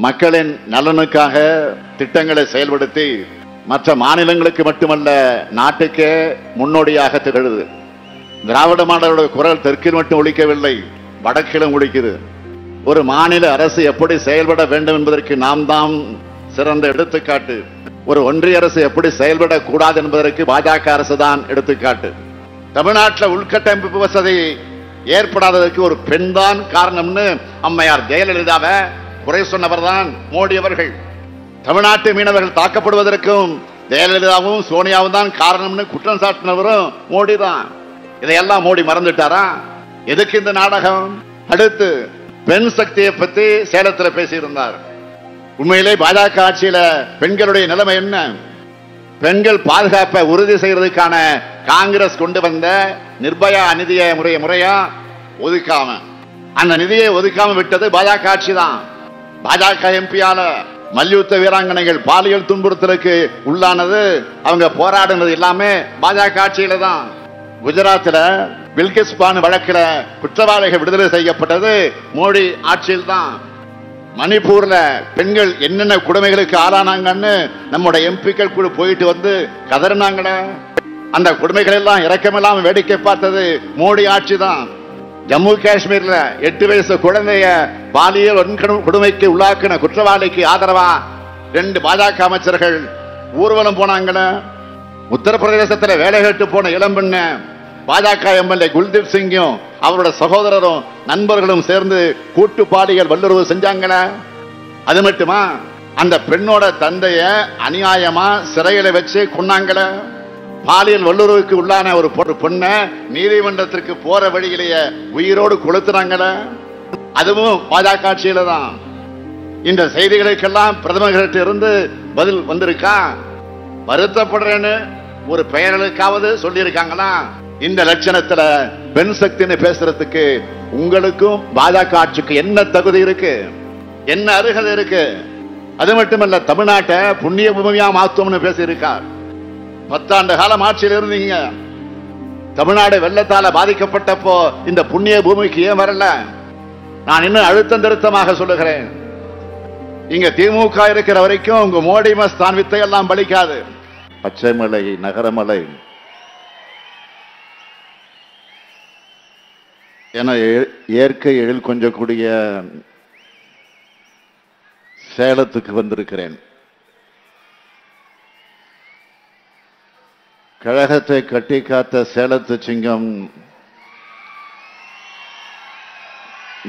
மக்களின் நலனுக்காக திட்டங்களை செயல்படுத்தி மற்ற மாநிலங்களுக்கு மட்டுமல்ல நாட்டுக்கே முன்னோடியாக திகழுது. திராவிட மாடலோட குரல் தெற்கில் மட்டும் ஒலிக்கவில்லை, வடக்கிலும் ஒலிக்குது. ஒரு மாநில அரசு எப்படி செயல்பட வேண்டும் என்பதற்கு நாம் தான் சிறந்த எடுத்துக்காட்டு. ஒரு ஒன்றிய அரசு எப்படி செயல்படக்கூடாது என்பதற்கு பாஜக அரசு தான் எடுத்துக்காட்டு. தமிழ்நாட்டில் உள்கட்டமைப்பு வசதி ஏற்படாததற்கு ஒரு பெண் தான் காரணம்னு அம்மையார் ஜெயலலிதாவை குறை சொன்னவர் தான் மோடி அவர்கள். தமிழ்நாட்டு மீனவர்கள் தாக்கப்படுவதற்கும் ஜெயலலிதாவும் சோனியாவும் தான் காரணம்னு குற்றம் சாட்டினவரும் மோடி தான். இதையெல்லாம் மோடி மறந்துட்டாரா? எதுக்கு இந்த நாடகம்? அடுத்து பெண் சக்தியை பத்தி சேலத்தில் பேசியிருந்தார். உண்மையிலே பாஜக ஆட்சியில பெண்களுடைய நிலைமை என்ன? பெண்கள் பாதுகாப்பை உறுதி செய்யறதுக்கான காங்கிரஸ் கொண்டு வந்த நிர்பயா நிதியை முறையா ஒதுக்காம, அந்த நிதியை ஒதுக்காம விட்டது பாஜக ஆட்சி தான். பாஜக எம்பியால மல்யுத்த வீராங்கனைகள் பாலியல் துன்புறுத்தலுக்கு உள்ளானது, அவங்க போராடினது எல்லாமே பாஜக ஆட்சியில தான். குஜராத்ல பில்கிஸ் பானு வழக்கில் குற்றவாளிகள் விடுதலை செய்யப்பட்டது மோடி ஆட்சியில் தான். மணிப்பூர்ல பெண்கள் என்னென்ன கொடுமைகளுக்கு ஆளானாங்கன்னு நம்முடைய எம்பிக்கள் கூட போயிட்டு வந்து கதறினாங்கள. அந்த கொடுமைகள் எல்லாம் இரக்கமெல்லாம் வேடிக்கை பார்த்தது மோடி ஆட்சி தான். ஜம்மு காஷ்மீர்ல 8 வயசு குழந்தைய பாலியல் கொடுமைக்கு உள்ளாக்கின குற்றவாளிக்கு ஆதரவா 2 பாஜக அமைச்சர்கள் ஊர்வலம் போனாங்கள. உத்தரப்பிரதேசத்துல வேலை கேட்டு போன இளம்பெண்ண பாஜக எம்எல்ஏ குல்தீப் சிங்கும் அவரோட சகோதரரும் நண்பர்களும் சேர்ந்து கூட்டு பாலியல் வல்லுறவு செஞ்சாங்கள. அது மட்டுமா, அந்த பெண்ணோட தந்தைய அநியாயமா சிறையில வச்சு கொன்னாங்கள. பாலியல் வல்லுறவுக்கு உள்ளான ஒரு பொண்ணை நீதிமன்றத்திற்கு போற வழியிலேயே உயிரோடு கொளுத்துறாங்கள. அதுவும் பாஜக ஆட்சியில தான். இந்த செய்திகளுக்கெல்லாம் பிரதமர்கிட்ட இருந்து பதில் வந்திருக்கா? வருத்தப்படுறேன்னு ஒரு பெயர்களுக்காவது சொல்லி இருக்காங்களா? இந்த லட்சணத்துல பெண் சக்தின்னு பேசுறதுக்கு உங்களுக்கும் பாஜக ஆட்சிக்கு என்ன தகுதி இருக்கு? என்ன அருகதை இருக்கு? அது மட்டுமல்ல, தமிழ்நாட்டை புண்ணிய பூமியா மாத்தோம்னு பேசியிருக்கார். 10 ஆண்டு காலம் ஆட்சியில் இருந்தீங்க. தமிழ்நாடு வெள்ளத்தால பாதிக்கப்பட்டப்போ இந்த புண்ணிய பூமிக்கு ஏன் வரல? நான் இன்னும் அழுத்தம் திருத்தமாக சொல்லுகிறேன். இங்க திமுக இருக்கிற வரைக்கும் உங்க மோடி மஸ்தான் வித்தை எல்லாம் பலிக்காது. பச்சைமலை, நகரமலை என இயற்கை எழில் கொஞ்சக்கூடிய சேலத்துக்கு வந்திருக்கிறேன். கழகத்தை கட்டி காத்த சேலத்து சிங்கம்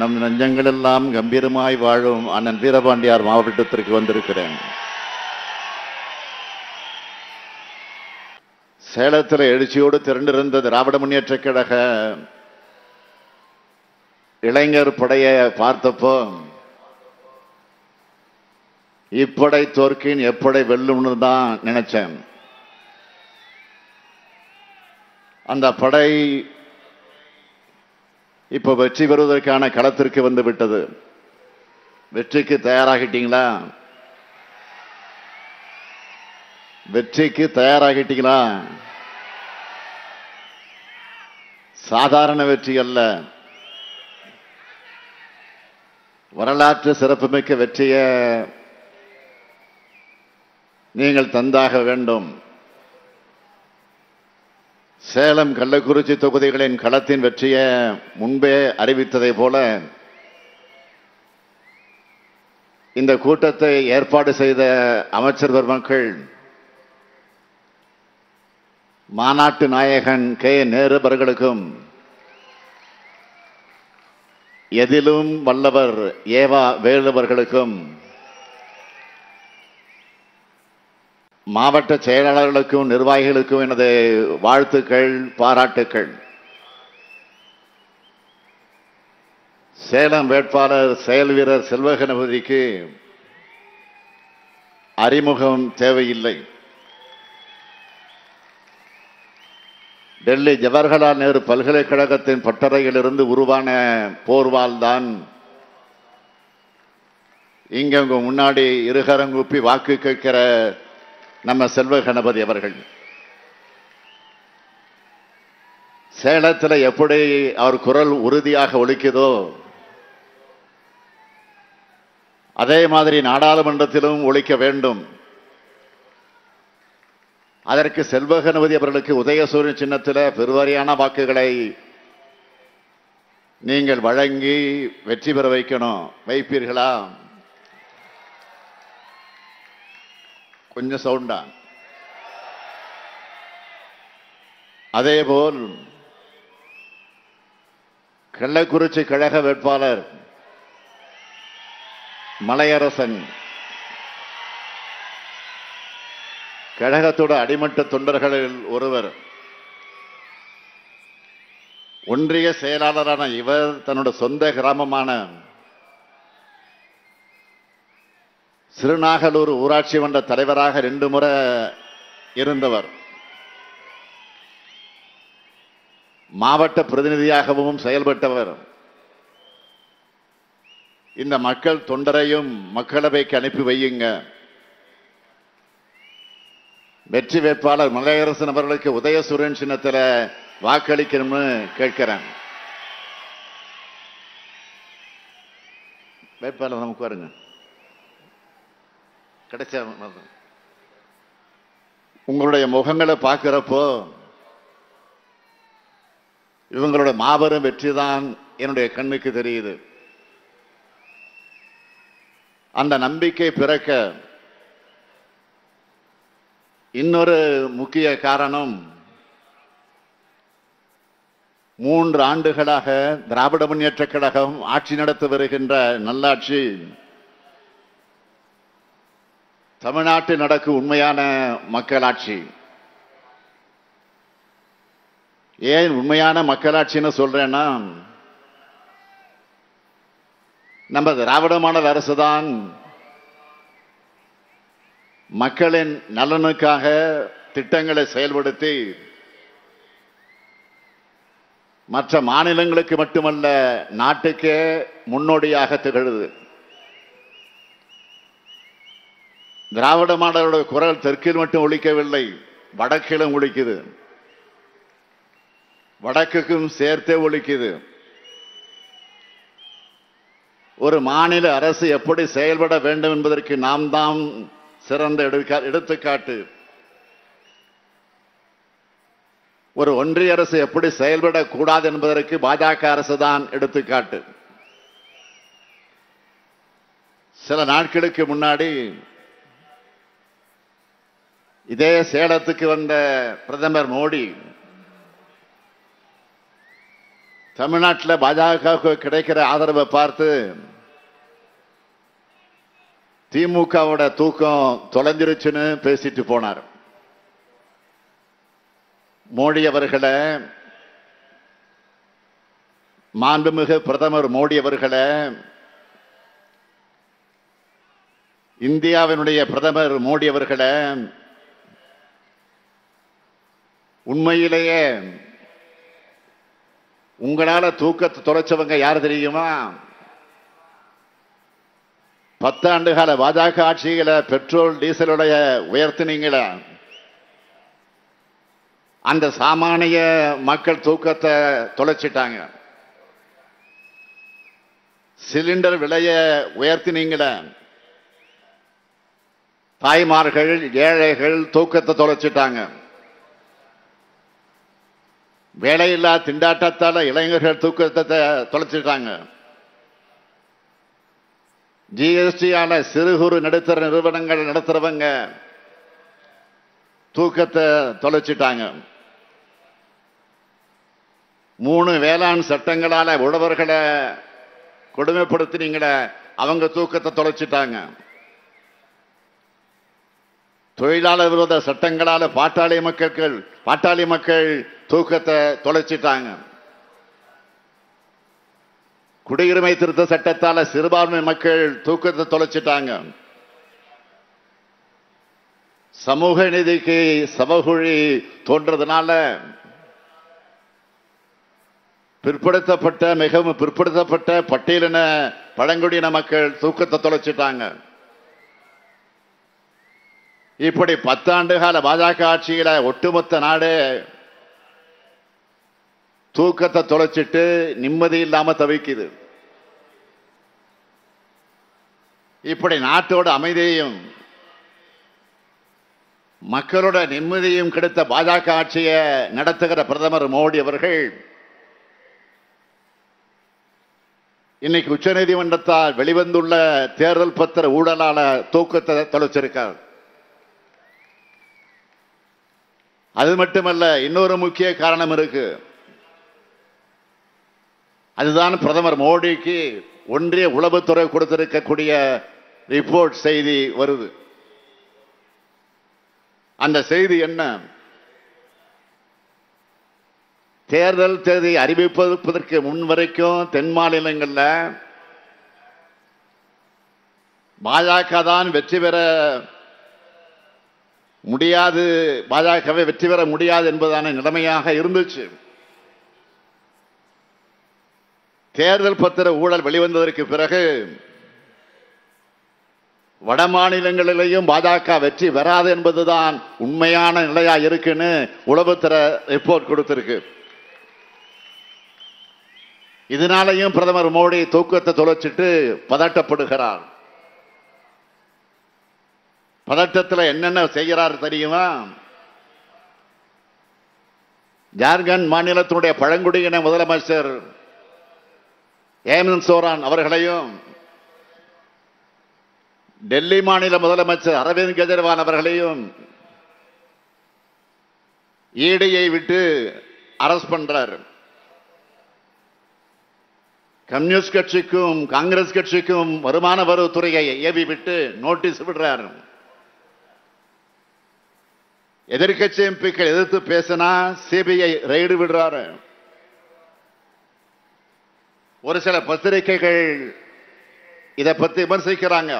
நம் நெஞ்சங்களெல்லாம் கம்பீரமாய் வாழும் அண்ணன் வீரபாண்டியார் மாவட்டத்திற்கு வந்திருக்கிறேன். சேலத்தில் எழுச்சியோடு திரண்டிருந்த திராவிட முன்னேற்ற கழக இளைஞர் படையை பார்த்தப்போ இப்படை தோற்கின் எப்படை வெல்லும்னு தான் நினைச்சேன். அந்த படை இப்ப வெற்றி பெறுவதற்கான களத்திற்கு வந்து விட்டது. வெற்றிக்கு தயாராகிட்டீங்களா? வெற்றிக்கு தயாராகிட்டீங்களா? சாதாரண வெற்றி அல்ல, வரலாற்று சிறப்புமிக்க வெற்றியை நீங்கள் தந்தாக வேண்டும். சேலம், கள்ளக்குறிச்சி தொகுதிகளின் களத்தின் வெற்றியை முன்பே அறிவித்ததை போல இந்த கூட்டத்தை ஏற்பாடு செய்த அமைச்சர் பெருமக்கள், மாநாட்டு நாயகன் கே. நேரு அவர்களுக்கும், எதிலும் வல்லவர் ஏவா வேலுவர்களுக்கும், மாவட்ட செயலாளர்களுக்கும் நிர்வாகிகளுக்கும் எனது வாழ்த்துக்கள், பாராட்டுக்கள். சேலம் வேட்பாளர் செயல் வீரர் செல்வ கணபதிக்கு அறிமுகம் தேவையில்லை. டெல்லி ஜவஹர்லால் நேரு பல்கலைக்கழகத்தின் பட்டறையிலிருந்து உருவான போர்வால் தான் இங்க உங்க முன்னாடி இருகரங்கூப்பி வாக்கு கேட்கிற நம்ம செல்வ கணபதி அவர்கள். சேலத்தில் எப்படி அவர் குரல் உறுதியாக ஒலிக்குதோ அதே மாதிரி நாடாளுமன்றத்திலும் ஒழிக்க வேண்டும். அதற்கு செல்வ கணபதி அவர்களுக்கு உதயசூரியன் சின்னத்தில் பெருவாரியான வாக்குகளை நீங்கள் வழங்கி வெற்றி பெற வைக்கணும். வைப்பீர்களா? கொஞ்சம் சவுண்டா. அதேபோல் கள்ளக்குறிச்சி கழக வேட்பாளர் மலையரசன் கழகத்தோட அடிமட்ட தொண்டர்களில் ஒருவர், ஒன்றிய செயலாளரான இவர் தன்னுடைய சொந்த கிராமமான சிறுநாகலூர் ஊராட்சி மன்ற தலைவராக 2 முறை இருந்தவர். மாவட்ட பிரதிநிதியாகவும் செயல்பட்டவர். இந்த மக்கள் தொண்டரையும் மக்களவைக்கு அனுப்பி வையுங்க. வெற்றி வேட்பாளர் மலையரசன் அவர்களுக்கு உதயசூரியன் சின்னத்தில் வாக்களிக்கணும்னு கேட்கிறேன். வேட்பாளர் நமக்கு வருங்க. கிடைச்ச உங்களுடைய முகங்களை பார்க்கிறப்போ இவங்களோட மாபெரும் வெற்றி தான் என்னுடைய கண்ணுக்கு தெரியுது. அந்த நம்பிக்கை பிறக்க இன்னொரு முக்கிய காரணம், 3 ஆண்டுகளாக திராவிட முன்னேற்ற கழகம் ஆட்சி நடத்தி வருகின்ற நல்லாட்சி தமிழ்நாட்டில் நடக்கும் உண்மையான மக்களாட்சி. ஏன் உண்மையான மக்களாட்சின்னு சொல்றேன்னா, நம்ம திராவிட மாடல் அரசுதான் மக்களின் நலனுக்காக திட்டங்களை செயல்படுத்தி மற்ற மாநிலங்களுக்கு மட்டுமல்ல நாட்டுக்கே முன்னோடியாக திகழுது. திராவிட மாடலோட குரல் தெற்கில் மட்டும் ஒலிக்கவில்லை, வடக்கிலும் ஒலிக்குது, வடக்குக்கும் சேர்த்தே ஒலிக்குது. ஒரு மாநில அரசு எப்படி செயல்பட வேண்டும் என்பதற்கு நாம் தான் சிறந்த எடுத்துக்காட்டு. ஒரு ஒன்றிய அரசு எப்படி செயல்படக்கூடாது என்பதற்கு பாஜக அரசு தான் எடுத்துக்காட்டு. சில நாட்களுக்கு முன்னாடி இதே சேலத்துக்கு வந்த பிரதமர் மோடி தமிழ்நாட்டில் பாஜகவுக்கு கிடைக்கிற ஆதரவை பார்த்து திமுகவோட தூக்கம் தொலைஞ்சிருச்சுன்னு பேசிட்டு போனார். மோடி அவர்களை, மாண்புமிகு பிரதமர் மோடி அவர்களை, இந்தியாவினுடைய பிரதமர் மோடி அவர்களை உண்மையிலேயே உங்களால தூக்கத்தை தொலைச்சவங்க யாரு தெரியுமா? 10 ஆண்டு கால பாஜக ஆட்சிகளை பெட்ரோல் டீசலுடைய உயர்த்தினீங்கள, அந்த சாமானிய மக்கள் தூக்கத்தை தொலைச்சிட்டாங்க. சிலிண்டர் விலைய உயர்த்தினீங்கள, தாய்மார்கள் ஏழைகள் தூக்கத்தை தொலைச்சிட்டாங்க. வேலையில்லா திண்டாட்டத்தால இளைஞர்கள் தூக்கத்தை தொலைச்சிட்டாங்க. ஜிஎஸ்டியால சிறு குறு நடுத்தர நிறுவனங்கள் நடத்துறவங்க தூக்கத்தை தொலைச்சிட்டாங்க. 3 வேளாண் சட்டங்களால உழவர்களை கொடுமைப்படுத்தினீங்கள, அவங்க தூக்கத்தை தொலைச்சிட்டாங்க. தொழிலாளர் விரோத சட்டங்களால பாட்டாளி மக்கள் தூக்கத்தை தொலைச்சிட்டாங்க. குடியுரிமை திருத்த சட்டத்தால சிறுபான்மை மக்கள் தூக்கத்தை தொலைச்சிட்டாங்க. சமூக நீதிக்கு சபகுழி தோன்றதுனால பிற்படுத்தப்பட்ட, மிகவும் பிற்படுத்தப்பட்ட பட்டியலின பழங்குடியின மக்கள் தூக்கத்தை தொலைச்சிட்டாங்க. இப்படி 10 ஆண்டு கால பாஜக ஆட்சியில ஒட்டுமொத்த நாடு தூக்கத்தை தொலைச்சிட்டு நிம்மதி இல்லாம தவிக்குது. இப்படி நாட்டோட அமைதியையும் மக்களோட நிம்மதியும் கிடைத்த பாஜக ஆட்சியை நடத்துகிற பிரதமர் மோடி அவர்கள் இன்னைக்கு உச்சநீதிமன்றத்தால் வெளிவந்துள்ள தேர்தல் பத்திர ஊழலால தூக்கத்தை தொலைச்சிருக்கார். அது மட்டுமல்ல, இன்னொரு முக்கிய காரணம் இருக்கு. அதுதான் பிரதமர் மோடிக்கு ஒன்றிய உளவுத்துறை கொடுத்திருக்கக்கூடிய ரிப்போர்ட் செய்தி வருது. அந்த செய்தி என்ன? தேர்தல் தேதி அறிவிப்பதற்கு முன் வரைக்கும் தென் மாநிலங்களில் பாஜக தான் வெற்றி பெற முடியாது, பாஜகவை வெற்றி பெற முடியாது என்பதான நிலைமையாக இருந்துச்சு. தேர்தல் பத்திர ஊழல் வெளிவந்ததற்கு பிறகு வட மாநிலங்களிலேயும் பாஜக வெற்றி பெறாது என்பதுதான் உண்மையான நிலையா இருக்குன்னு உளவுத்துறை ரிப்போர்ட் கொடுத்திருக்கு. இதனாலையும் பிரதமர் மோடி தூக்கத்தை தொலைச்சிட்டு பதட்டப்படுகிறார். பதட்டத்தில் என்னென்ன செய்கிறார் தெரியுமா? ஜார்க்கண்ட் மாநிலத்தினுடைய பழங்குடியின முதலமைச்சர் ஹேமந்த் சோரன் அவர்களையும் டெல்லி மாநில முதலமைச்சர் அரவிந்த் கெஜ்ரிவால் அவர்களையும் ஈடியை விட்டு அரெஸ்ட் பண்றார். கம்யூனிஸ்ட் கட்சிக்கும் காங்கிரஸ் கட்சிக்கும் வருமான வரித்துறையை ஏவி விட்டு நோட்டீஸ் விடுறார். எதிர்கட்சி எம்பிக்கள் எதிர்த்து பேசினா சிபிஐ ரெய்டு விடுறாரு. ஒரு சில பத்திரிகைகள் இதை பத்தி விமர்சிக்கிறாங்க.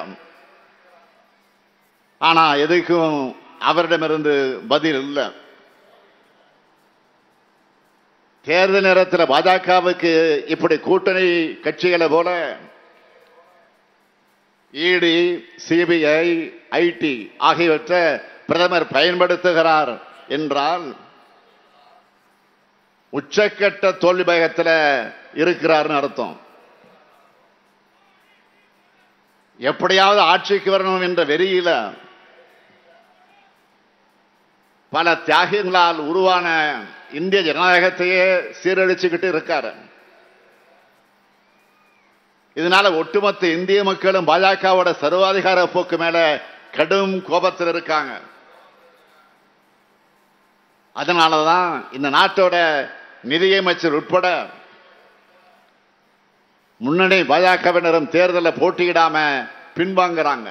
ஆனா எதுக்கும் அவரிடமிருந்து பதில் இல்லை. தேர்தல் நேரத்தில் பாஜகவுக்கு இப்படி கூட்டணி கட்சிகளை போல இடி, சிபிஐ, ஐடி ஆகியவற்றை பிரதமர் பயன்படுத்துகிறார் என்றால் உச்சக்கட்ட தோல்வி பயத்தில் இருக்கிறார்னு அர்த்தம். எப்படியாவது ஆட்சிக்கு வரணும் என்ற வெறியில பல தியாகங்களால் உருவான இந்திய ஜனநாயகத்தையே சீரழிச்சுக்கிட்டு இருக்காரு. இதனால ஒட்டுமொத்த இந்திய மக்களும் பாஜகவோட சர்வாதிகார போக்கு மேல கடும் கோபத்தில் இருக்காங்க. அதனாலதான் இந்த நாட்டோட நிதியமைச்சர் உட்பட முன்னணி பாஜகவினரும் தேர்தலில் போட்டியிடாம பின்வாங்குறாங்க.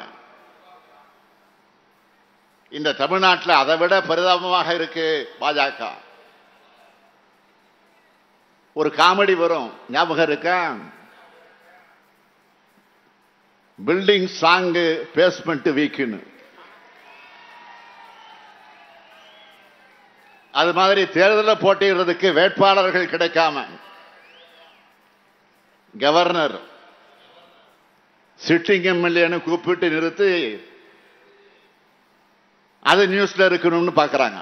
இந்த தமிழ்நாட்டில் அதை விட பரிதாபமாக இருக்கு பாஜக. ஒரு காமெடி வரும், ஞாபகம் இருக்கா? பில்டிங் ஸ்ட்ராங்கு, பேஸ்மெண்ட் வீக்குன்னு. அது மாதிரி தேர்தலில் போட்டியிடுறதுக்கு வேட்பாளர்கள் கிடைக்காம கவர்னர் சிட்டிங் எம்எல்ஏன்னு கூப்பிட்டு நிறுத்தி அது நியூஸ்ல இருக்கணும்னு பாக்குறாங்க.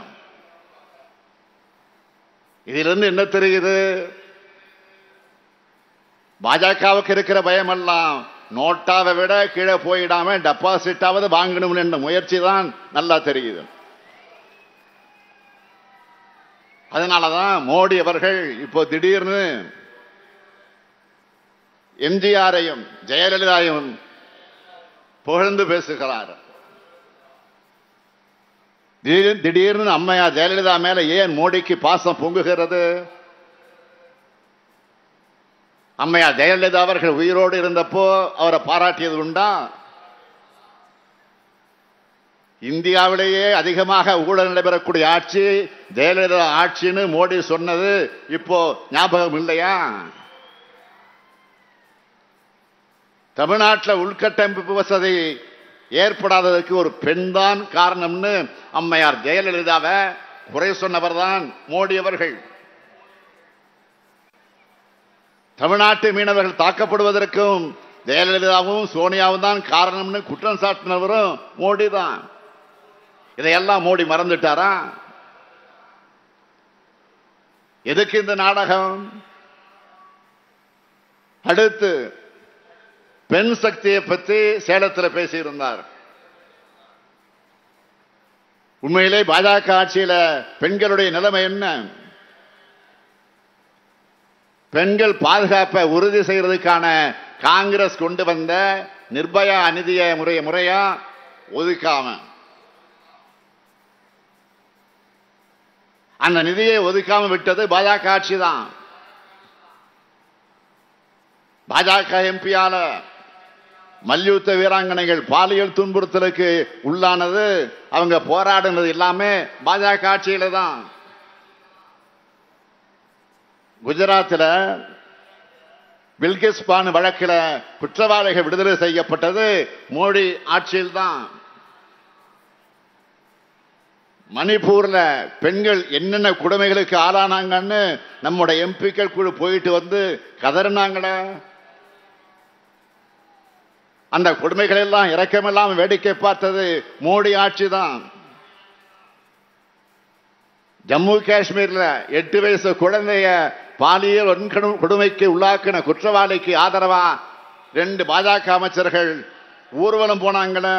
இதிலிருந்து என்ன தெரியுது? பாஜகவுக்கு இருக்கிற பயம் எல்லாம் நோட்டாவை விட கீழே போயிடாம டெபாசிட்டாவது வாங்கணும் என்ற முயற்சி தான் நல்லா தெரியுது. அதனாலதான் மோடி அவர்கள் இப்போ திடீர்னு எம்ஜிஆரையும் ஜெயலலிதாவையும் புகழ்ந்து பேசுகிறார். திடீர்னு அம்மையார் ஜெயலலிதா மேல ஏன் மோடிக்கு பாசம் பொங்குகிறது? அம்மையார் ஜெயலலிதா அவர்கள் உயிரோடு இருந்தப்போ அவரை பாராட்டியது உண்டா? இந்தியாவிலேயே அதிகமாக ஊழல் நடைபெறக்கூடிய ஆட்சி ஜெயலலிதா ஆட்சின்னு மோடி சொன்னது இப்போ ஞாபகம் இல்லையா? தமிழ்நாட்டில் உள்கட்டமைப்பு வசதி ஏற்படாததற்கு ஒரு பெண் தான் காரணம்னு அம்மையார் ஜெயலலிதாவை குறை சொன்னவர் தான் மோடி அவர்கள். தமிழ்நாட்டு மீனவர்கள் தாக்கப்படுவதற்கும் ஜெயலலிதாவும் சோனியாவும் தான் காரணம்னு குற்றம் சாட்டினவரும் மோடி தான். இதையெல்லாம் மோடி மறந்துட்டாரா? எதுக்கு இந்த நாடகம்? அடுத்து பெண் சக்தியை பற்றி சேலத்தில் பேசியிருந்தார். உண்மையிலே பாஜக ஆட்சியில பெண்களுடைய நிலைமை என்ன? பெண்கள் பாதுகாப்பை உறுதி செய்யறதுக்கான காங்கிரஸ் கொண்டு வந்த நிர்பயா நிதிய முறையா ஒதுக்காம அந்த நிதியை ஒதுக்காம விட்டது பாஜக ஆட்சி தான். பாஜக எம்பியால மல்யுத்த வீராங்கனைகள் பாலியல் துன்புறுத்தலுக்கு உள்ளானது, அவங்க போராடினது எல்லாமே பாஜக ஆட்சியில தான். குஜராத்தில் பில்கிஸ் பானு வழக்கில் குற்றவாளிகள் விடுதலை செய்யப்பட்டது மோடி ஆட்சியில் தான். மணிப்பூர்ல பெண்கள் என்னென்ன கொடுமைகளுக்கு ஆளானாங்கன்னு நம்முடைய எம்பிக்கள் குழு போயிட்டு வந்து கதறினாங்களே. அந்த கொடுமைகள் எல்லாம் இரக்கமெல்லாம் வேடிக்கை பார்த்தது மோடி ஆட்சி தான். ஜம்மு காஷ்மீர்ல 8 வயசு குழந்தைய பாலியல் கொடுமைக்கு உள்ளாக்கின குற்றவாளிக்கு ஆதரவா 2 பாஜக அமைச்சர்கள் ஊர்வலம் போனாங்களே.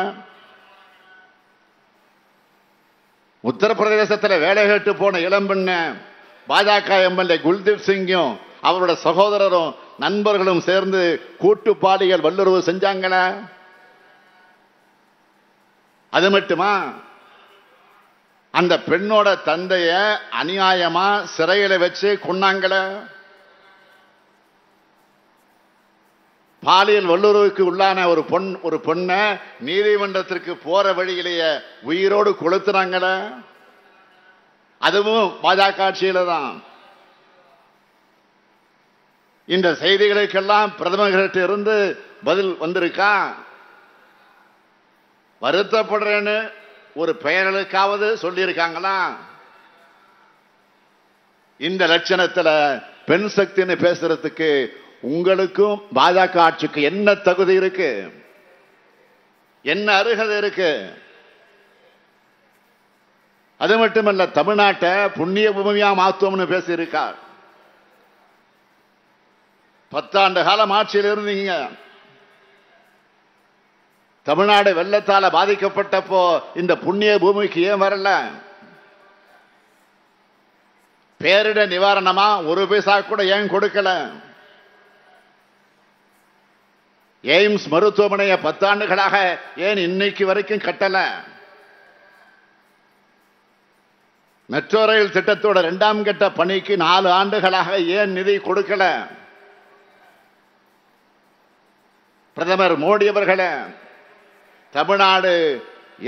உத்தரப்பிரதேசத்தில் வேலை கேட்டு போன இளம்பெண்ண பாஜக எம்எல்ஏ குல்தீப் சிங்கும் அவரோட சகோதரரும் நண்பர்களும் சேர்ந்து கூட்டு பாலியல் வல்லுறவு செஞ்சாங்கள. அது மட்டுமா, அந்த பெண்ணோட தந்தைய அநியாயமா சிறையில வச்சு கொன்னாங்கள. பாலியல் வல்லுறவுக்கு உள்ளான ஒரு பொண்ணை நீதிமன்றத்திற்கு போற வழியிலேயே உயிரோடு கொளுத்துறாங்கள. அதுவும் பாஜக ஆட்சியில தான். இந்த செய்திகளுக்கெல்லாம் பிரதமர்கிட்ட இருந்து பதில் வந்திருக்கா? வருத்தப்படுறேன்னு ஒரு பெயர்களுக்காவது சொல்லியிருக்காங்களா? இந்த லட்சணத்துல பெண் சக்தின்னு பேசுறதுக்கு உங்களுக்கும் பாஜக ஆட்சிக்கு என்ன தகுதி இருக்கு? என்ன அருகதை இருக்கு? அது மட்டுமல்ல, தமிழ்நாட்டை புண்ணிய பூமியா மாத்துவோம்னு பேசியிருக்கார். 10 ஆண்டு காலம் ஆட்சியில் இருந்தீங்க. தமிழ்நாடு வெள்ளத்தால பாதிக்கப்பட்டப்போ இந்த புண்ணிய பூமிக்கு ஏன் வரல? பேரிட நிவாரணமா 1 பைசா கூட ஏன் கொடுக்கல? எய்ம்ஸ் மருத்துவமனையை 10 ஆண்டுகளாக ஏன் இன்னைக்கு வரைக்கும் கட்டல? மெட்ரோ ரயில் திட்டத்தோட 2ஆம் கட்ட பணிக்கு 4 ஆண்டுகளாக ஏன் நிதி கொடுக்கல? பிரதமர் மோடி அவர்களே, தமிழ்நாடு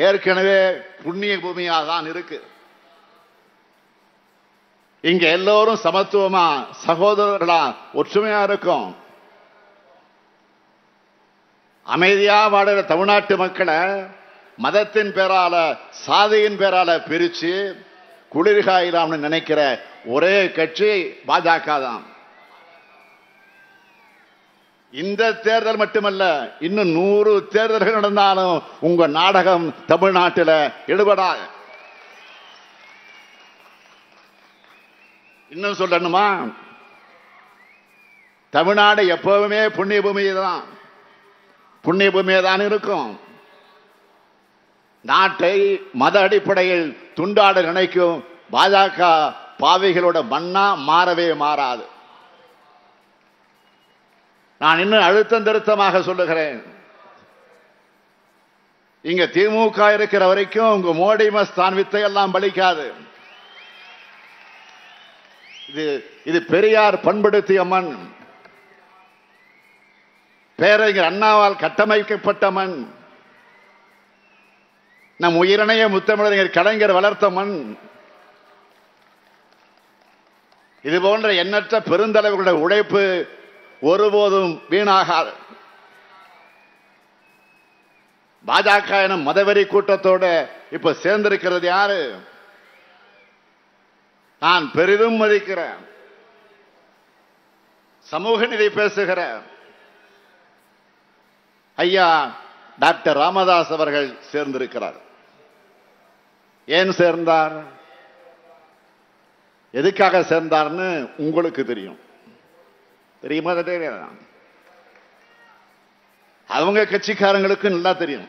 ஏற்கனவே புண்ணிய பூமியாக தான் இருக்கு. இங்க எல்லோரும் சமத்துவமா சகோதரர்களா ஒற்றுமையா இருக்கும். அமைதியா வாடுற தமிழ்நாட்டு மக்களை மதத்தின் பேரால சாதியின் பேரால பிரிச்சு குளிர்காயிலாம்னு நினைக்கிற ஒரே கட்சி பாஜக தான். இந்த தேர்தல் மட்டுமல்ல, இன்னும் 100 தேர்தல்கள் நடந்தாலும் உங்க நாடகம் தமிழ்நாட்டில் எடுபடாது. இன்னும் சொல்லணுமா, தமிழ்நாடு எப்பவுமே புண்ணிய பூமியை தான், புண்ணிய பூமியை தான் இருக்கும். நாட்டை மத அடிப்படையில் துண்டாட நினைக்கும் பாஜக பாவிகளோட மண்ணா மாறவே மாறாது. நான் இன்னும் அழுத்தம் திருத்தமாக சொல்லுகிறேன், இங்க திமுக இருக்கிற வரைக்கும் உங்க மோடி மஸ்தான் வித்தை எல்லாம் பலிக்காது. இது பெரியார் பண்படுத்திய மண், பேரறிஞர் அண்ணாவால் கட்டமைக்கப்பட்ட மண், நம் உயிரினைய முத்தமிழறிஞர் கலைஞர் வளர்த்த மண். இது போன்ற எண்ணற்ற பெருந்தலைவர்களுடைய உழைப்பு ஒருபோதும் வீணாகாது. பாஜக எனும் மதவெறி கூட்டத்தோட இப்ப சேர்ந்திருக்கிறது யாரு? நான் பெரிதும் மதிக்கிறேன், சமூக நீதி பேசுகிற ஐயா டாக்டர் ராமதாஸ் அவர்கள் சேர்ந்திருக்கிறார். ஏன் சேர்ந்தார், எதுக்காக சேர்ந்தார்னு உங்களுக்கு தெரியும். தெரியுமா? அவங்க கட்சிக்காரங்களுக்கு நல்லா தெரியும்.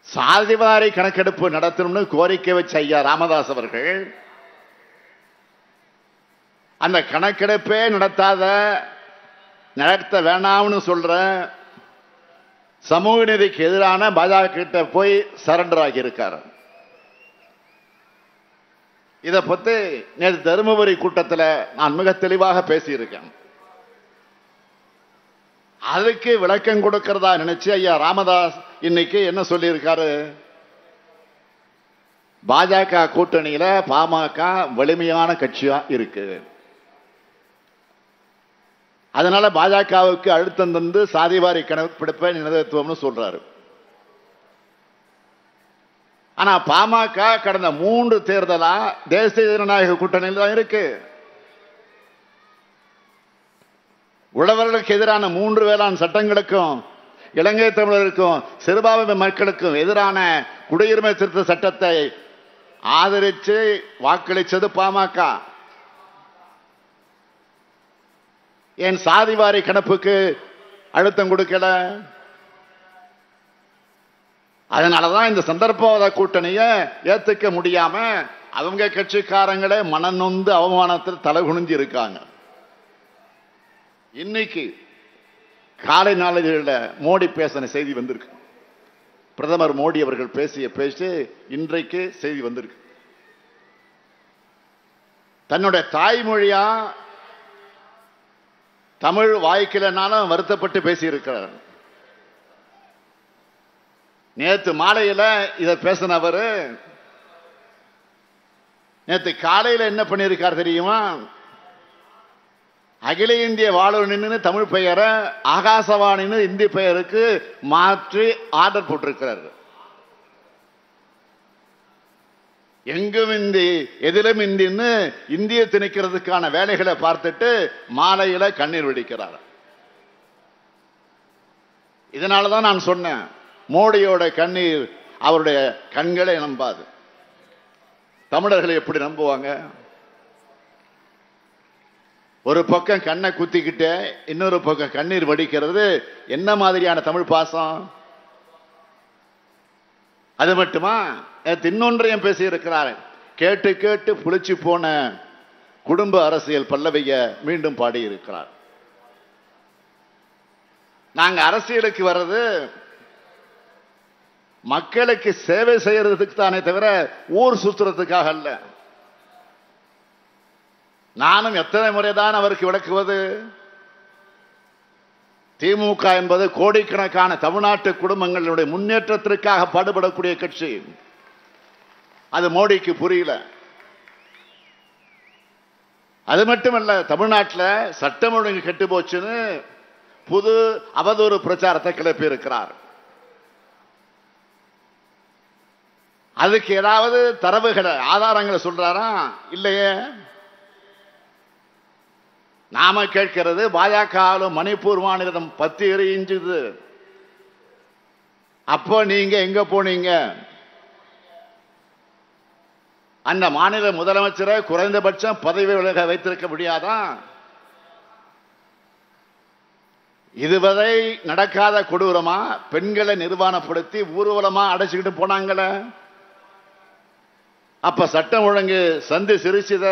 சாதிவாரி கணக்கெடுப்பு நடத்தணும்னு கோரிக்கை வச்ச ஐயா ராமதாஸ் அவர்கள் அந்த கணக்கெடுப்பே நடத்த வேணாம்னு சொல்ற சமூக நீதிக்கு எதிரான பாஜக கிட்ட போய் சரண்டர் ஆகி இருக்காரு. இதை பத்தி நேற்று தருமபுரி கூட்டத்தில் நான் மிக தெளிவாக பேசியிருக்கேன். அதுக்கு விளக்கம் கொடுக்கிறதா நினைச்சு ஐயா ராமதாஸ் இன்னைக்கு என்ன சொல்லியிருக்காரு? பாஜக கூட்டணியில பாமக வலிமையான கட்சியா இருக்கு, அதனால பாஜகவுக்கு அழுத்தம் தந்து சாதிவாரி கணக்கெடுப்பை நிலைநிறுத்துவோம்னு சொல்றாரு. ஆனா பாமக கடந்த 3 தேர்தலா தேசிய ஜனநாயக கூட்டணியில் தான் இருக்கு. உழவர்களுக்கு எதிரான 3 வேளாண் சட்டங்களுக்கும் இலங்கை தமிழருக்கும் சிறுபான்மை மக்களுக்கும் எதிரான குடியுரிமை திருத்த சட்டத்தை ஆதரித்து வாக்களித்தது பாமக. ஏன் சாதிவாரி கணப்புக்கு அழுத்தம் கொடுக்கல? அதனாலதான் இந்த சந்தர்ப்பவாத கூட்டணியை ஏத்துக்க முடியாம அவங்க கட்சிக்காரங்களே மனநொந்து அவமானத்தில் தலைகுனிஞ்சு இருக்காங்க. இன்னைக்கு காலை நாளிதழில் மோடி பேசின செய்தி வந்திருக்கு. பிரதமர் மோடி அவர்கள் பேசிய பேச்சு இன்றைக்கு செய்தி வந்திருக்கு. தன்னுடைய தாய்மொழியா தமிழ் வாய்க்கலனாலும் வருத்தப்பட்டு பேசியிருக்கிறார். நேற்று மாலையில இதை பேசினவர் நேற்று காலையில் என்ன பண்ணியிருக்கார் தெரியுமா? அகில இந்திய வானொலின்னு தமிழ் பெயரை ஆகாசவாணின்னு இந்தி பெயருக்கு மாற்றி ஆர்டர் போட்டிருக்கிறார். எங்கும் இந்தி எதிலும் இந்தின்னு இந்திய திணிக்கிறதுக்கான வேலைகளை பார்த்துட்டு மாலையில கண்ணீர் வெடிக்கிறார். இதனாலதான் நான் சொன்னேன், மோடியோட கண்ணீர் அவருடைய கண்களை நம்பாது. தமிழர்களை எப்படி நம்புவாங்க? ஒரு பக்கம் கண்ணை குத்திக்கிட்டு இன்னொரு பக்கம் கண்ணீர் வடிக்கிறது என்ன மாதிரியான தமிழ் பாசம்? அது மட்டுமா, இன்னொன்றையும் பேசி இருக்கிறார். கேட்டு கேட்டு புளிச்சு போன குடும்ப அரசியல் பல்லவிய மீண்டும் பாடி இருக்கிறார். நாங்க அரசியலுக்கு வர்றது மக்களுக்கு சேவை செய்யறதுக்கு தானே தவிர ஊர் சுத்துறதுக்காக அல்ல. நானும் எத்தனை முறைதான் அவருக்கு விளக்குவது? திமுக என்பது கோடிக்கணக்கான தமிழ்நாட்டு குடும்பங்களுடைய முன்னேற்றத்திற்காக பாடுபடக்கூடிய கட்சி. அது மோடிக்கு புரியல. அது மட்டுமல்ல, தமிழ்நாட்டில் சட்டம் ஒழுங்கு கெட்டு போச்சுன்னு புது அவதூறு பிரச்சாரத்தை கிளப்பி இருக்கிறார். அதுக்கு ஏதாவது தரவுகளை ஆதாரங்களை சொல்றாரா? இல்லையே. நாம கேட்கிறது, பாஜக மணிப்பூர் மாநிலம் 10 எரிஞ்சுது, அப்போ நீங்க எங்க போனீங்க? அந்த மாநில முதலமைச்சரை குறைந்தபட்சம் பதவி விலக வைத்திருக்க முடியாதா? இதுவரை நடக்காத கொடூரமா பெண்களை நிர்வாணப்படுத்தி ஊர்வலமா அடைச்சுக்கிட்டு போனாங்கள. அப்ப சட்டம் ஒழுங்கு சந்தி சிரிச்சுத.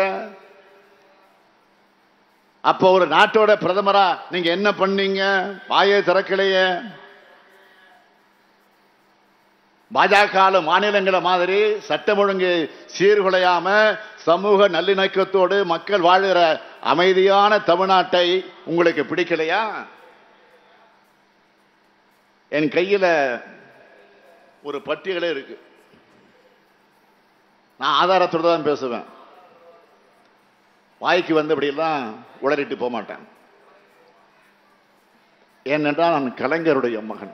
அப்ப ஒரு நாட்டோட பிரதமரா நீங்க என்ன பண்ணீங்க? வாயை திறக்கலையே. பாஜக மாநிலங்கள மாதிரி சட்டம் ஒழுங்கு சீர்குலையாம சமூக நல்லிணக்கத்தோடு மக்கள் வாழ்கிற அமைதியான தமிழ்நாட்டை உங்களுக்கு பிடிக்கலையா? என் கையில ஒரு பட்டியலே இருக்கு. நான் ஆதாரத்தோடு தான் பேசுவேன். வாய்க்கு வந்தபடியெல்லாம் உளறிட்டு போக மாட்டேன். ஏனென்றால் நான் கலைஞருடைய மகன்.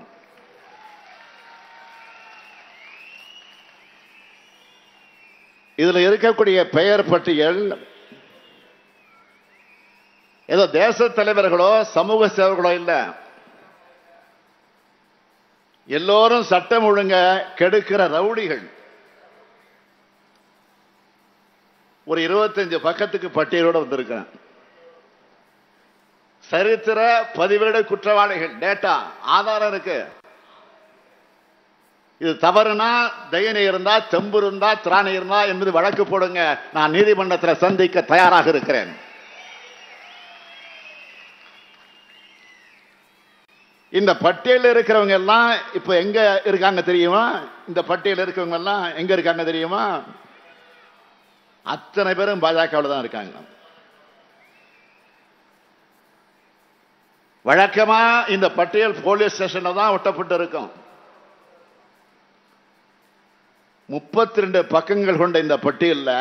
இதுல இருக்கக்கூடிய பெயர் பட்டியல் ஏதோ தேச தலைவர்களோ சமூக சேவர்களோ இல்ல. எல்லோரும் சட்டம் ஒழுங்க கெடுக்கிற ரவுடிகள். ஒரு 25 பக்கத்துக்கு பட்டியலோட வந்திருக்கேன். சரித்திர பதிவேடு குற்றவாளிகள், டேட்டா ஆதாரம் இருக்கு. இது தவறுனா தயனை இருந்தா, தெம்பு இருந்தா, திராணி இருந்தா என்பது வழக்கு போடுங்க. நான் நீதிமன்றத்தில் சந்திக்க தயாராக இருக்கிறேன். இந்த பட்டியலில் இருக்கிறவங்க எல்லாம் இப்ப எங்க இருக்காங்க தெரியுமா? இந்த பட்டியலில் இருக்கிறவங்க எல்லாம் எங்க இருக்காங்க தெரியுமா? அத்தனை பேரும் பாஜகவில் தான் இருக்காங்க. வழக்கமா இந்த பட்டியல் போலீஸ் ஸ்டேஷன்ல தான் ஒட்டப்பட்டு இருக்கும். 32 பக்கங்கள் கொண்ட இந்த பட்டியலில்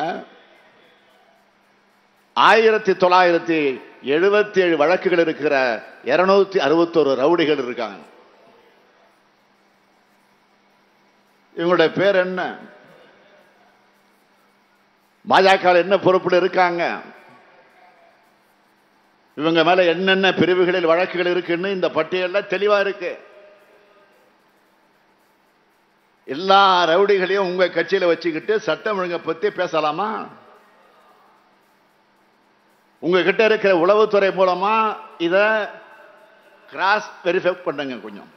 1977 வழக்குகள் இருக்கிற 261 ரவுடிகள் இருக்காங்க. இவங்களுடைய பேர் என்ன? பாஜக என்ன பொறுப்பில் இருக்காங்க? இவங்க மேல என்னென்ன பிரிவுகளில் வழக்குகள் இருக்குன்னு இந்த பட்டியலில் தெளிவா இருக்கு. எல்லா ரவுடிகளையும் உங்க கட்சியில வச்சுக்கிட்டு சட்டம் ஒழுங்கை பத்தி பேசலாமா? உங்ககிட்ட இருக்கிற உளவுத்துறை மூலமா இத கிராஸ் வெரிஃபை பண்ணுங்க. கொஞ்சம்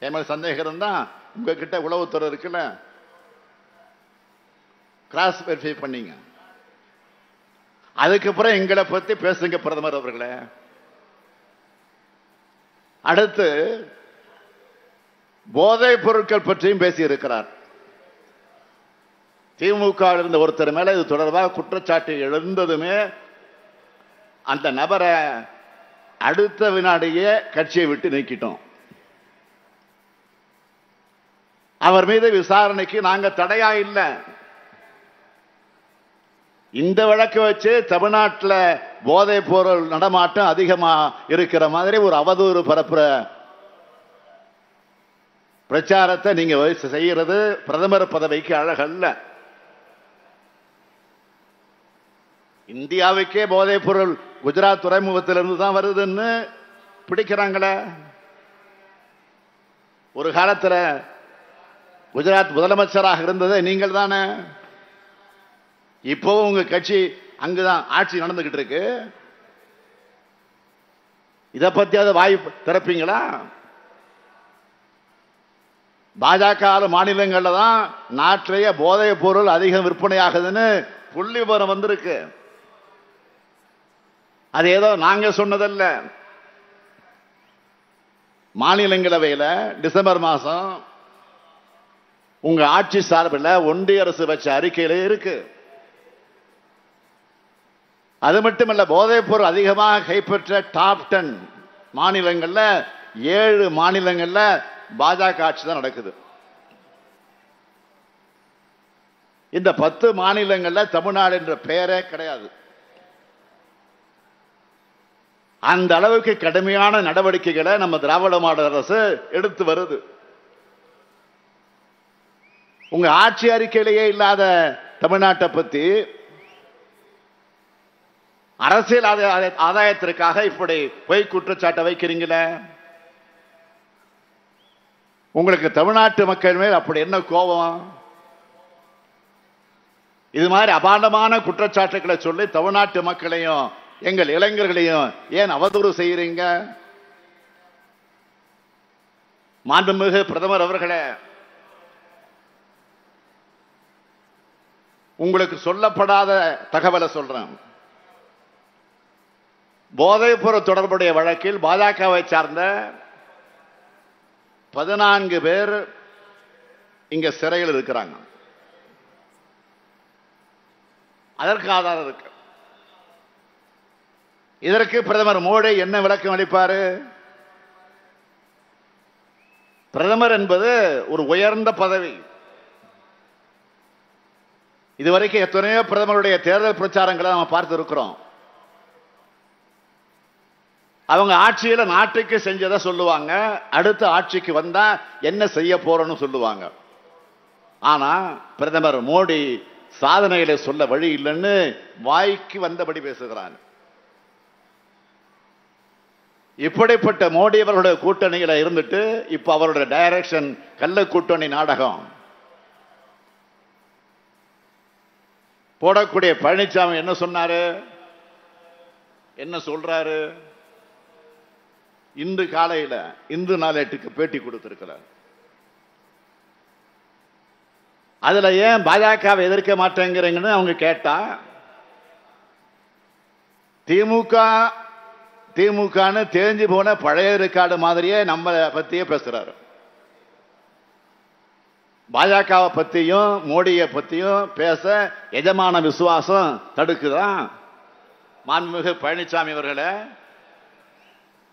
என் மேல சந்தேகம் இருந்தா உங்ககிட்ட உளவுத்துறை இருக்குல்ல, கிராஸ் வெரிஃபை பண்ணீங்க. அதுக்கப்புறம் எங்களை பத்தி பேசுங்க பிரதமர் அவர்களே. அடுத்து போதைப் பொருட்கள் பற்றியும் பேசி இருக்கிறார். திமுக இருந்த ஒருத்தர் மேல இது தொடர்பாக குற்றச்சாட்டு எழுந்ததுமே அந்த நபரை அடுத்த வினாடியே கட்சியை விட்டு நீக்கிட்டோம். அவர் மீது விசாரணைக்கு நாங்க தடையா இல்லை. இந்த வழக்கு வச்சு தமிழ்நாட்டில் போதைப் பொருள் நடமாட்டம் அதிகமா இருக்கிற மாதிரி ஒரு அவதூறு பரப்புற பிரச்சாரத்தை நீங்க செய்யறது பிரதமர் பதவிக்கு அழகல்ல. இந்தியாவுக்கே போதைப் பொருள் குஜராத் துறைமுகத்திலிருந்து தான் வருதுன்னு பிடிக்கிறாங்களே. ஒரு காலத்தில் குஜராத் முதலமைச்சராக இருந்தது நீங்கள் தானே. இப்போவும் உங்க கட்சி அங்குதான் ஆட்சி நடந்துகிட்டு இருக்கு. இதை பத்தியாவது வாய் திறப்பீங்களா? பாஜக மாநிலங்கள்ல தான் நாட்டிலேயே போதைப் பொருள் அதிகம் விற்பனையாகுதுன்னு புள்ளி விவரம் வந்திருக்கு. அது ஏதோ நாங்க சொன்னதல்ல. மாநிலங்களவையில் டிசம்பர் மாசம் உங்க ஆட்சி சார்பில் ஒன்றிய அரசு வச்ச அறிக்கையிலே இருக்கு. அது மட்டுமல்ல, போதைப் பொருள் அதிகமாக கைப்பற்ற டாப் 10 மாநிலங்கள்ல 7 மாநிலங்கள்ல பாஜக ஆட்சி தான் நடக்குது. இந்த 10 மாநிலங்கள்ல தமிழ்நாடு என்ற பெயரே கிடையாது. அந்த அளவுக்கு கடுமையான நடவடிக்கைகளை நம்ம திராவிட மாடல் அரசு எடுத்து வருது. உங்க ஆட்சி அறிக்கையிலேயே இல்லாத தமிழ்நாட்டை பத்தி அரசியல் ஆதாயத்திற்காக இப்படி பொய் குற்றச்சாட்டை வைக்கிறீங்களே. உங்களுக்கு தமிழ்நாட்டு மக்கள் மேல் அப்படி என்ன கோபம்? இது மாதிரி அபாண்டமான குற்றச்சாட்டுகளை சொல்லி தமிழ்நாட்டு மக்களையும் எங்கள் இளைஞர்களையும் ஏன் அவதூறு செய்யறீங்க? மாண்புமிகு பிரதமர் அவர்களே, உங்களுக்கு சொல்லப்படாத தகவலை சொல்றேன். போதைப் பொருள் தொடர்புடைய வழக்கில் பாஜகவை சார்ந்த 14 பேர் இங்க சிறையில் இருக்கிறாங்க. அதற்கு ஆதாரம் இருக்கு. இதற்கு பிரதமர் மோடி என்ன விளக்கம் அளிப்பாரு? பிரதமர் என்பது ஒரு உயர்ந்த பதவி. இதுவரைக்கும் எத்தனையோ பிரதமருடைய தேர்தல் பிரச்சாரங்களை நம்ம பார்த்து இருக்கிறோம். அவங்க ஆட்சியில நாட்டுக்கு செஞ்சதை சொல்லுவாங்க, அடுத்த ஆட்சிக்கு வந்தா என்ன செய்ய போறோம்னு சொல்லுவாங்க. ஆனா பிரதமர் மோடி சாதனைகளை சொல்ல வழி இல்லைன்னு வாய்க்கு வந்தபடி பேசுகிறான். இப்படிப்பட்ட மோடி அவர்களுடைய கூட்டணியில இருந்துட்டு இப்ப அவருடைய டைரக்ஷன் கள்ள கூட்டணி நாடகம் போடக்கூடிய பழனிசாமி என்ன சொன்னாரு, என்ன சொல்றாரு? இன்று காலையில் இந்து நாளேட்டுக்கு பேட்டி கொடுத்திருக்கிறார். அதுல ஏன் பாஜகவை எதிர்க்க மாட்டேங்கிறீங்கன்னு அவங்க கேட்டா, திமுகன்னு தேஞ்சு போன பழைய ரெக்கார்டு மாதிரியே நம்ம பத்தியே பேசுறாரு. பாஜகவை பத்தியும் மோடியை பத்தியும் பேச எஜமான விசுவாசம் தடுக்குதான். மாண்புமிகு பழனிசாமி அவர்களே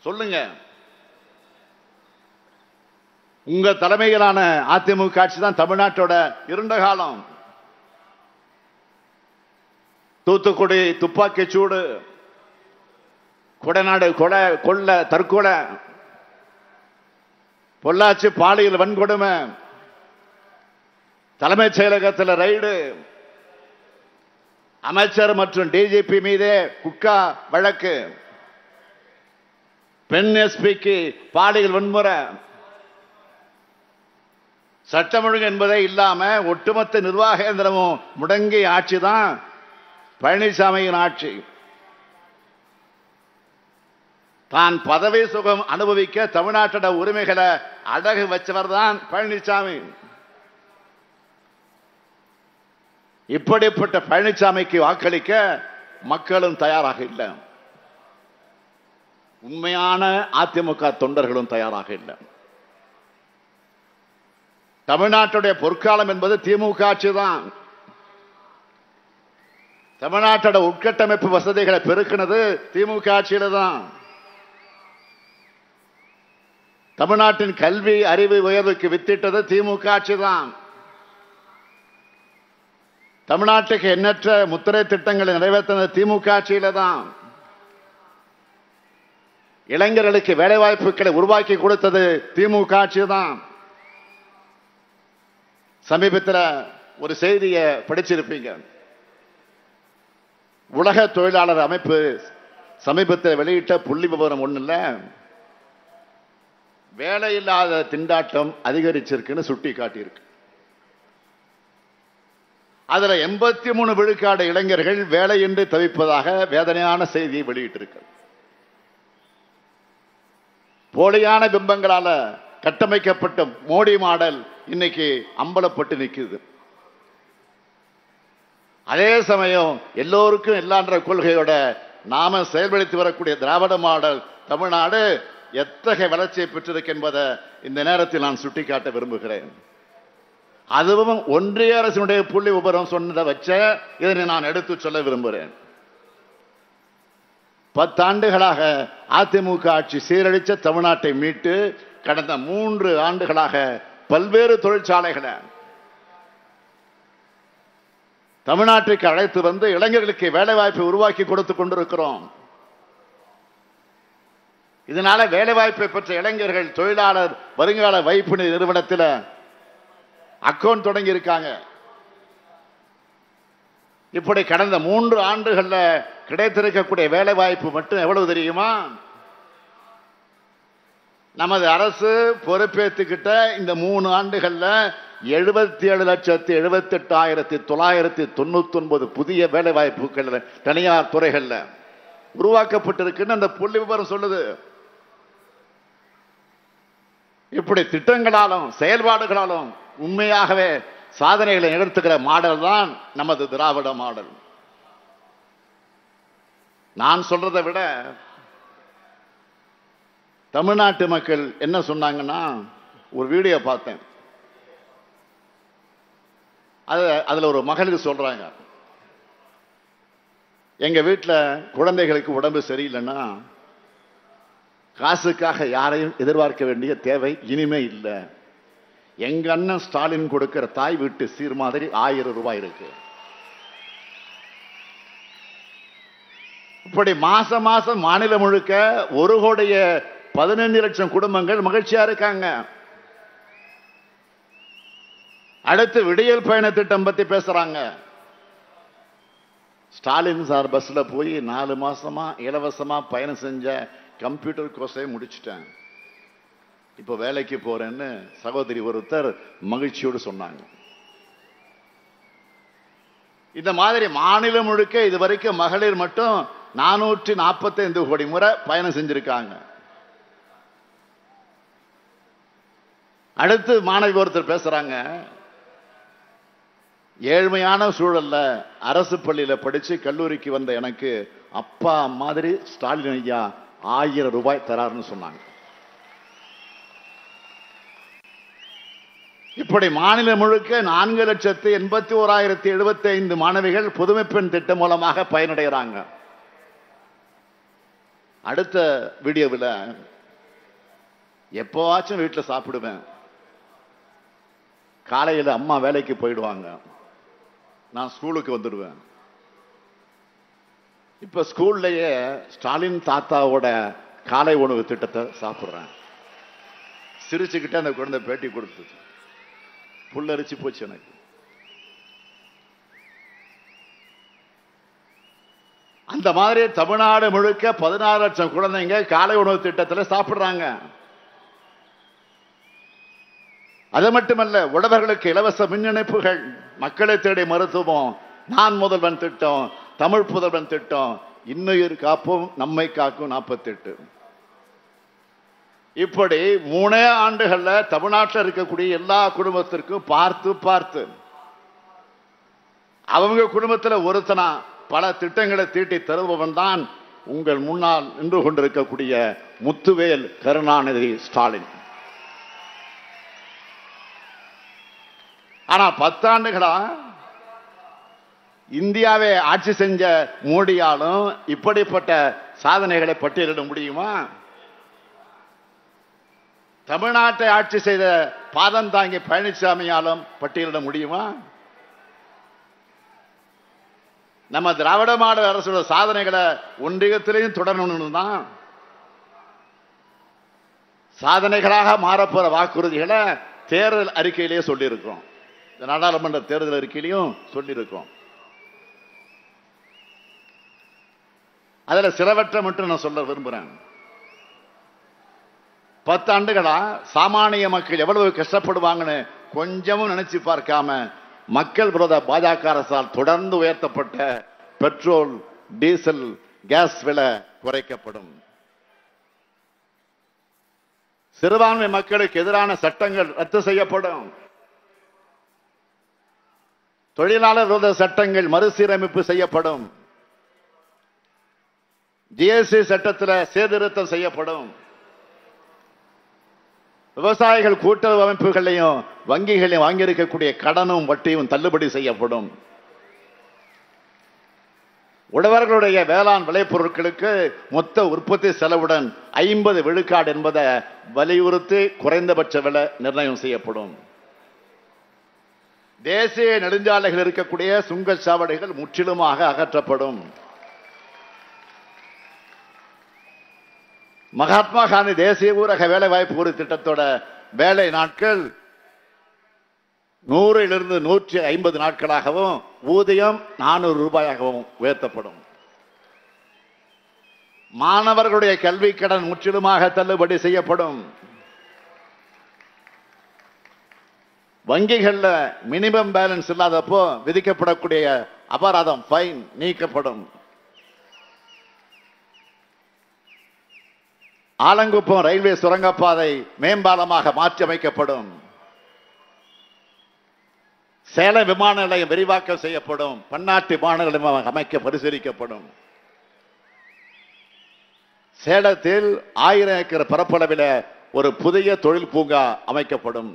சொல்லுங்க, உங்க தலைமையிலான அதிமுக ஆட்சி தான் தமிழ்நாட்டோட இருண்ட காலம். தூத்துக்குடி துப்பாக்கி சூடு, கொடைநாடு கொலை, கொள்ள, தற்கொலை, பொள்ளாச்சி பாலியல் வன்கொடுமை, தலைமைச் செயலகத்தில் ரைடு, அமைச்சர் மற்றும் டிஜிபி மீதே குட்கா வழக்கு, பெண் எஸ்பிக்கு பாலியல் வன்முறை, சட்டம் ஒழுங்கு என்பதே இல்லாம ஒட்டுமொத்த நிர்வாக இயந்திரமும் முடங்கிய ஆட்சி தான் பழனிசாமியின் ஆட்சி. தான் பதவி சுகம் அனுபவிக்க தமிழ்நாட்டோட உரிமைகளை அடகு வச்சவர் தான் பழனிசாமி. இப்படிப்பட்ட பழனிசாமிக்கு வாக்களிக்க மக்களும் தயாராக இல்லை. உண்மையான அதிமுக தொண்டர்களும் தயாராக இல்லை. தமிழ்நாட்டுடைய பொற்காலம் என்பது திமுக ஆட்சி தான். தமிழ்நாட்டோட உட்கட்டமைப்பு வசதிகளை பெருக்கினது திமுக ஆட்சியில தான். தமிழ்நாட்டின் கல்வி அறிவு உயர்வுக்கு வித்திட்டது திமுக ஆட்சி தான். தமிழ்நாட்டுக்கு எண்ணற்ற முத்திரை திட்டங்களை நிறைவேற்றினது திமுக ஆட்சியில தான். இளைஞர்களுக்கு வேலை வாய்ப்புகளை உருவாக்கி கொடுத்தது திமுக ஆட்சி தான். சமீபத்தில் ஒரு செய்தியை படிச்சிருப்பீங்க. உலக தொழிலாளர் அமைப்பு சமீபத்தில் வெளியிட்ட புள்ளி விவரம் ஒண்ணு இல்ல, வேலையில்லாத திண்டாட்டம் அதிகரிச்சிருக்குன்னு சுட்டி காட்டியிருக்கு. அதுல 83 விழுக்காடு இளைஞர்கள் வேலையின்றி தவிப்பதாக வேதனையான செய்தியை வெளியிட்டிருக்கு. போலியான பிம்பங்களால கட்டமைக்கப்பட்ட மோடி மாடல் இன்னைக்கு அம்பலப்பட்டு நிற்குது. அதே சமயம் எல்லோருக்கும் எல்லான்ற கொள்கையோட நாம செயல்படுத்தி வரக்கூடிய திராவிட மாடல் தமிழ்நாடு எத்தகைய வளர்ச்சியை பெற்றிருக்கு என்பதை இந்த நேரத்தில் நான் சுட்டிக்காட்ட விரும்புகிறேன். அதுவும் ஒன்றிய அரசினுடைய புள்ளி விபரம் சொன்னதை வச்ச இதனை நான் எடுத்து சொல்ல விரும்புகிறேன். 10 ஆண்டுகளாக அதிமுக ஆட்சி சீரழிச்ச தமிழ்நாட்டை மீட்டு கடந்த 3 ஆண்டுகளாக பல்வேறு தொழிற்சாலைகளை தமிழ்நாட்டுக்கு அழைத்து வந்து இளைஞர்களுக்கு வேலை வாய்ப்பை உருவாக்கி கொடுத்து கொண்டிருக்கிறோம். இதனால வேலை வாய்ப்பை பெற்ற இளைஞர்கள் தொழிலாளர் வருங்கால வைப்பு நிறுவனத்தில் அக்கௌண்ட் தொடங்கி இருக்காங்க. இப்படி கடந்த 3 ஆண்டுகள்ல கிடைத்திருக்கக்கூடிய வேலை வாய்ப்பு மட்டும் எவ்வளவு தெரியுமா? நமது அரசு பொறுப்பேற்றுக்கிட்ட இந்த 3 ஆண்டுகள்ல 77,78,999 புதிய வேலை வாய்ப்புகள் தனியார் துறைகள்ல உருவாக்கப்பட்டிருக்குன்னு அந்த புள்ளி விவரம் சொல்லுது. இப்படி திட்டங்களாலும் செயல்பாடுகளாலும் உண்மையாகவே சாதனைகளை நிகழ்த்துகிற மாடல் தான் நமது திராவிட மாடல். நான் சொல்றதை விட தமிழ்நாட்டு மக்கள் என்ன சொன்னாங்கன்னா, ஒரு வீடியோ பார்த்தேன். அதுல ஒரு மகளிர் சொல்றாங்க, எங்க வீட்டில் குழந்தைகளுக்கு உடம்பு சரியில்லைன்னா காசுக்காக யாரையும் எதிர்பார்க்க வேண்டிய தேவை இனிமே இல்லை. எங்க அண்ணன் ஸ்டாலின் கொடுக்கிற தாய் வீட்டு சீர் மாதிரி 1000 ரூபாய் இருக்கு. இப்படி மாசம் மாசம் மாநிலம் முழுக்க 1,15,00,000 குடும்பங்கள் மகிழ்ச்சியா இருக்காங்க. அடுத்து விடியல் பயண திட்டம் பத்தி பேசுறாங்க. ஸ்டாலின் சார் பஸ்ல போய் 4 மாசமா இலவசமா பயணம் செஞ்ச கம்ப்யூட்டர் கோர்ஸை முடிச்சுட்டேன், இப்ப வேலைக்கு போறேன்னு சகோதரி ஒருத்தர் மகிழ்ச்சியோடு சொன்னாங்க. இந்த மாதிரி மாநிலம் முழுக்க இதுவரைக்கும் மகளிர் மட்டும் 445 கோடி முறை பயணம் செஞ்சிருக்காங்க. அடுத்து மாணவி ஒருத்தர் பேசுறாங்க, ஏழ்மையான சூழல்ல அரசு பள்ளியில படிச்சு கல்லூரிக்கு வந்த எனக்கு அப்பா மாதிரி ஸ்டாலின் ஐயா 1000 ரூபாய் தராருன்னு சொன்னாங்க. இப்படி மாநிலம் முழுக்க 4,81,075 மாணவிகள் புதுமை பெண் திட்டம் மூலமாக பயனடைகிறாங்க. அடுத்த வீடியோவில் எப்போவாச்சும் வீட்டில் சாப்பிடுவேன், காலையில் அம்மா வேலைக்கு போயிடுவாங்க, நான் ஸ்கூலுக்கு வந்துடுவேன். இப்ப ஸ்கூல்லையே ஸ்டாலின் தாத்தாவோட காலை உணவு திட்டத்தை சாப்பிடுறேன். சிரிச்சுக்கிட்டே அந்த குழந்தை பேட்டி கொடுத்தது, புல்லரிச்சு போச்சு எனக்கு. அந்த மாதிரி தமிழ்நாடு முழுக்க 16 லட்சம் குழந்தைங்க காலை உணவு திட்டத்தில் சாப்பிடுறாங்க. அது மட்டுமல்ல, உழவர்களுக்கு இலவச மின் இணைப்புகள், மக்களை தேடி மருத்துவம், நான் முதல்வன் திட்டம், தமிழ் புதல்வன் திட்டம், இன்னுயிர் காப்போம் நம்மை காக்கும் 48. இப்படி 3 ஆண்டுகள்ல தமிழ்நாட்டில் இருக்கக்கூடிய எல்லா குடும்பத்திற்கும் பார்த்து பார்த்து அவங்க குடும்பத்தில் ஒருத்தனா பல திட்டங்களை தீட்டி தருபவன் தான் உங்கள் முன்னால் நின்று கொண்டிருக்கக்கூடிய முத்துவேல் கருணாநிதி ஸ்டாலின். ஆனா 10 ஆண்டுகளா இந்தியாவை ஆட்சி செஞ்ச மோடியாலும் இப்படிப்பட்ட சாதனைகளை பட்டியலிட முடியுமா? தமிழ்நாட்டை ஆட்சி செய்த பாதம் தாங்கி பழனிசாமியாலும் பட்டியலிட முடியுமா? நம்ம திராவிட மாடல் அரசோட சாதனைகளை ஒன்றியத்திலையும் தொடரணும் தான். சாதனைகளாக மாறப்போற வாக்குறுதிகளை தேர்தல் அறிக்கையிலேயே சொல்லியிருக்கிறோம், நாடாளுமன்ற தேர்தல் அறிக்கையிலையும் சொல்லியிருக்கிறோம். அதுல சிலவற்றை மட்டும் நான் சொல்ல விரும்புறேன். 10 ஆண்டுகளா சாமானிய மக்கள் எவ்வளவு கஷ்டப்படுவாங்கன்னு கொஞ்சமும் நினைச்சு பார்க்காம மக்கள் விரோத பாஜக அரசால் தொடர்ந்து உயர்த்தப்பட்ட பெட்ரோல், டீசல், கேஸ் விலை குறைக்கப்படும். சிறுபான்மை மக்களுக்கு எதிரான சட்டங்கள் ரத்து செய்யப்படும். தொழிலாளர் விரோத சட்டங்கள் மறுசீரமைப்பு செய்யப்படும். ஜிஎஸ்டி சட்டத்தில் சீர்திருத்தம் செய்யப்படும். விவசாயிகள் கூட்டுறவு அமைப்புகளையும் வங்கிகளையும் வாங்கியிருக்கக்கூடிய கடனும் வட்டியும் தள்ளுபடி செய்யப்படும். உழவர்களுடைய வேளாண் விளைபொருட்களுக்கு மொத்த உற்பத்தி செலவுடன் 50 விழுக்காடு என்பதை வலியுறுத்தி குறைந்தபட்ச விலை நிர்ணயம் செய்யப்படும். தேசிய நெடுஞ்சாலைகள் இருக்கக்கூடிய சுங்கச்சாவடிகள் முற்றிலுமாக அகற்றப்படும். மகாத்மா காந்தி தேசிய ஊரக வேலை வாய்ப்பு உறுதி திட்டத்தோட வேலை நாட்கள் 100 150 நாட்களாகவும் ஊதியம் 400 ரூபாயாகவும் உயர்த்தப்படும். மாணவர்களுடைய கல்வி கடன் முற்றிலுமாக தள்ளுபடி செய்யப்படும். வங்கிகள்ல மினிமம் பேலன்ஸ் இல்லாதப்போ விதிக்கப்படக்கூடிய அபராதம் ஃபைன் நீக்கப்படும். ஆலங்குப்பம் ரயில்வே சுரங்கப்பாதை மேம்பாலமாக மாற்றி அமைக்கப்படும். சேலம் விமான நிலையம் விரிவாக்கம் செய்யப்படும். பன்னாட்டு விமான நிலையம் அமைக்க பரிசீலிக்கப்படும். சேலத்தில் 1000 ஏக்கர் பரப்பளவில் ஒரு புதிய தொழில் பூங்கா அமைக்கப்படும்.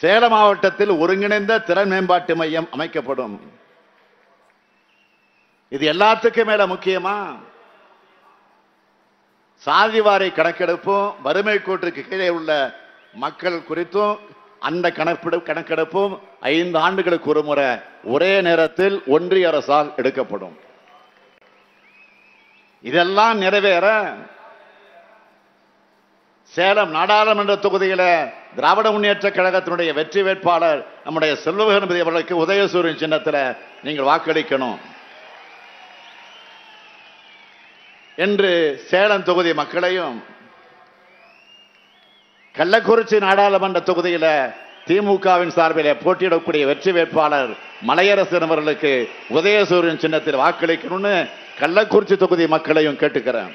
சேலம் மாவட்டத்தில் ஒருங்கிணைந்த திறன் மேம்பாட்டு மையம் அமைக்கப்படும். இது எல்லாத்துக்கும் மேல முக்கியமா சாதிவாரி கணக்கெடுப்பும் வறுமை கோட்டுக்கு கீழே உள்ள மக்கள் குறித்தும் அந்த கணக்கெடுப்பும் 5 ஆண்டுகளுக்கு ஒரு முறை ஒரே நேரத்தில் ஒன்றிய அரசால் எடுக்கப்படும். இதெல்லாம் நிறைவேற சேலம் நாடாளுமன்ற தொகுதியில திராவிட முன்னேற்ற கழகத்தினுடைய வெற்றி வேட்பாளர் நம்முடைய செல்வகணபதி அவர்களுக்கு உதயசூரியன் சின்னத்தில் நீங்கள் வாக்களிக்கணும் என்று சேலம் தொகுதி மக்களையும், கள்ளக்குறிச்சி நாடாளுமன்ற தொகுதியில திமுகவின் சார்பில் போட்டியிடக்கூடிய வெற்றி வேட்பாளர் மலையரசன் அவர்களுக்கு உதயசூரியன் சின்னத்தில் வாக்களிக்கணும்னு கள்ளக்குறிச்சி தொகுதி மக்களையும் கேட்டுக்கிறேன்.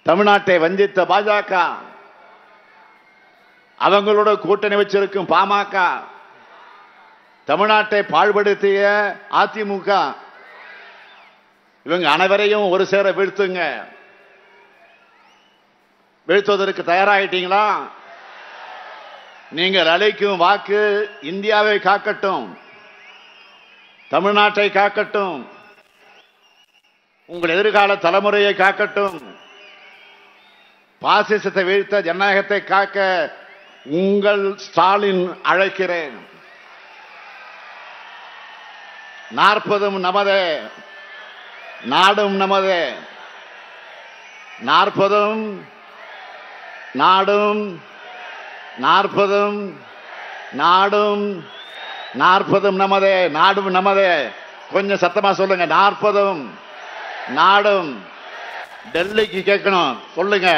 தமிழ்நாட்டை வஞ்சித்த பாஜக, அவங்களோட கூட்டணி வச்சிருக்கும் பாமக, தமிழ்நாட்டை பாழ்படுத்திய அதிமுக, இவங்க அனைவரையும் ஒரு சேர வீழ்த்துங்க. வீழ்த்துவதற்கு தயாராகிட்டீங்களா? நீங்கள் அளிக்கும் வாக்கு இந்தியாவை காக்கட்டும், தமிழ்நாட்டை காக்கட்டும், உங்கள் எதிர்கால தலைமுறையை காக்கட்டும். பாசிசத்தை வீழ்த்த, ஜனநாயகத்தை காக்க உங்கள் ஸ்டாலின் அழைக்கிறேன். 40 நமதே, நாடும் நமதே. 40 நாடும், 40 நாடும், 40 நமதே, நாடும் நமதே. கொஞ்சம் சத்தமா சொல்லுங்க. 40 நாடும். டெல்லிக்கு கேட்கணும், சொல்லுங்க.